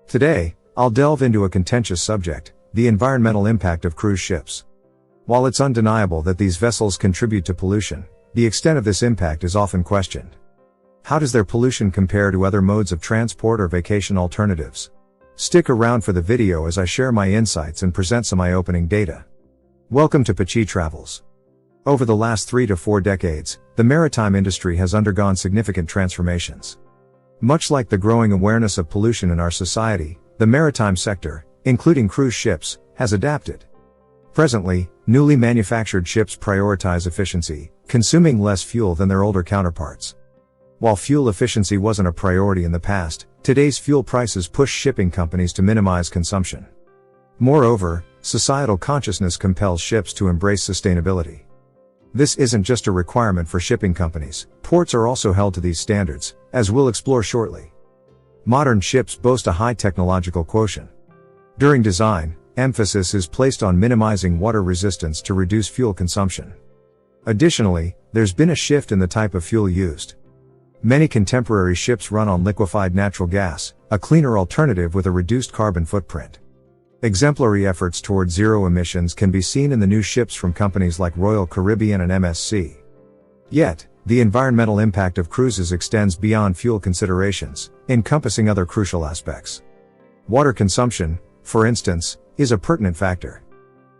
Today, I'll delve into a contentious subject, the environmental impact of cruise ships. While it's undeniable that these vessels contribute to pollution, the extent of this impact is often questioned. How does their pollution compare to other modes of transport or vacation alternatives? Stick around for the video as I share my insights and present some eye-opening data. Welcome to Pachi Travels. Over the last 3 to 4 decades, the maritime industry has undergone significant transformations. Much like the growing awareness of pollution in our society, the maritime sector, including cruise ships, has adapted. Presently, newly manufactured ships prioritize efficiency, consuming less fuel than their older counterparts. While fuel efficiency wasn't a priority in the past, today's fuel prices push shipping companies to minimize consumption. Moreover, societal consciousness compels ships to embrace sustainability. This isn't just a requirement for shipping companies, ports are also held to these standards, as we'll explore shortly. Modern ships boast a high technological quotient. During design, emphasis is placed on minimizing water resistance to reduce fuel consumption. Additionally, there's been a shift in the type of fuel used. Many contemporary ships run on liquefied natural gas, a cleaner alternative with a reduced carbon footprint. Exemplary efforts toward zero emissions can be seen in the new ships from companies like Royal Caribbean and MSC. Yet, the environmental impact of cruises extends beyond fuel considerations, encompassing other crucial aspects. Water consumption, for instance, is a pertinent factor.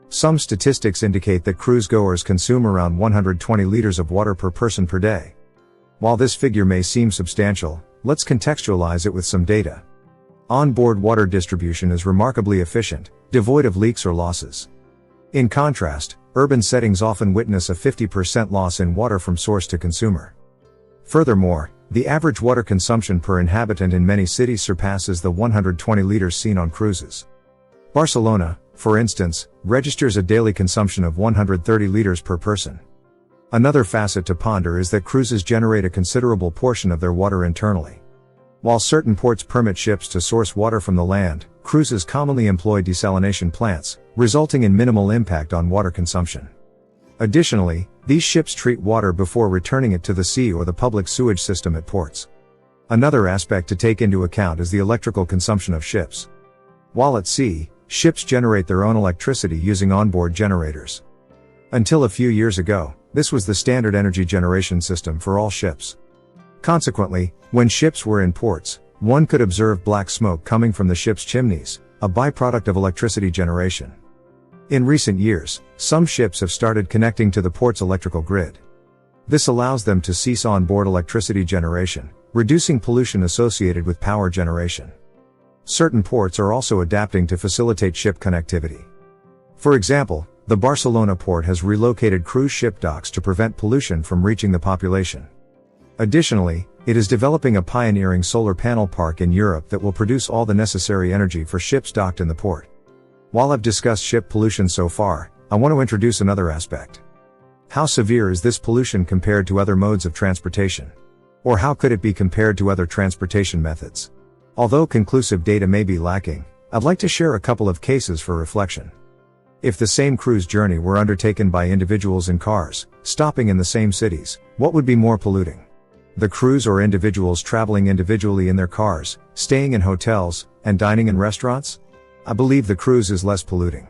Some statistics indicate that cruise-goers consume around 120 liters of water per person per day. While this figure may seem substantial, let's contextualize it with some data. Onboard water distribution is remarkably efficient, devoid of leaks or losses. In contrast, urban settings often witness a 50% loss in water from source to consumer. Furthermore, the average water consumption per inhabitant in many cities surpasses the 120 liters seen on cruises. Barcelona, for instance, registers a daily consumption of 130 liters per person. Another facet to ponder is that cruises generate a considerable portion of their water internally. While certain ports permit ships to source water from the land, cruises commonly employ desalination plants, resulting in minimal impact on water consumption. Additionally, these ships treat water before returning it to the sea or the public sewage system at ports. Another aspect to take into account is the electrical consumption of ships. While at sea, ships generate their own electricity using onboard generators. Until a few years ago, this was the standard energy generation system for all ships. Consequently, when ships were in ports, one could observe black smoke coming from the ship's chimneys, a byproduct of electricity generation. In recent years, some ships have started connecting to the port's electrical grid. This allows them to cease on-board electricity generation, reducing pollution associated with power generation. Certain ports are also adapting to facilitate ship connectivity. For example, the Barcelona port has relocated cruise ship docks to prevent pollution from reaching the population. Additionally, it is developing a pioneering solar panel park in Europe that will produce all the necessary energy for ships docked in the port. While I've discussed ship pollution so far, I want to introduce another aspect. How severe is this pollution compared to other modes of transportation? Or how could it be compared to other transportation methods? Although conclusive data may be lacking, I'd like to share a couple of cases for reflection. If the same cruise journey were undertaken by individuals in cars, stopping in the same cities, what would be more polluting? The cruise or individuals traveling individually in their cars, staying in hotels, and dining in restaurants? I believe the cruise is less polluting.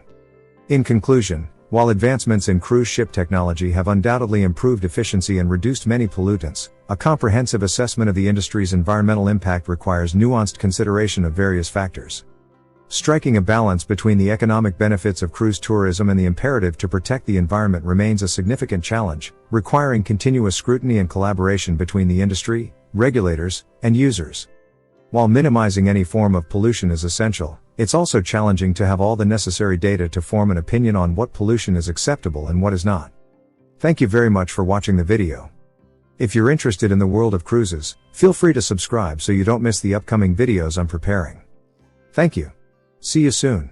In conclusion, while advancements in cruise ship technology have undoubtedly improved efficiency and reduced many pollutants, a comprehensive assessment of the industry's environmental impact requires nuanced consideration of various factors. Striking a balance between the economic benefits of cruise tourism and the imperative to protect the environment remains a significant challenge, requiring continuous scrutiny and collaboration between the industry, regulators, and users. While minimizing any form of pollution is essential, it's also challenging to have all the necessary data to form an opinion on what pollution is acceptable and what is not. Thank you very much for watching the video. If you're interested in the world of cruises, feel free to subscribe so you don't miss the upcoming videos I'm preparing. Thank you. See you soon.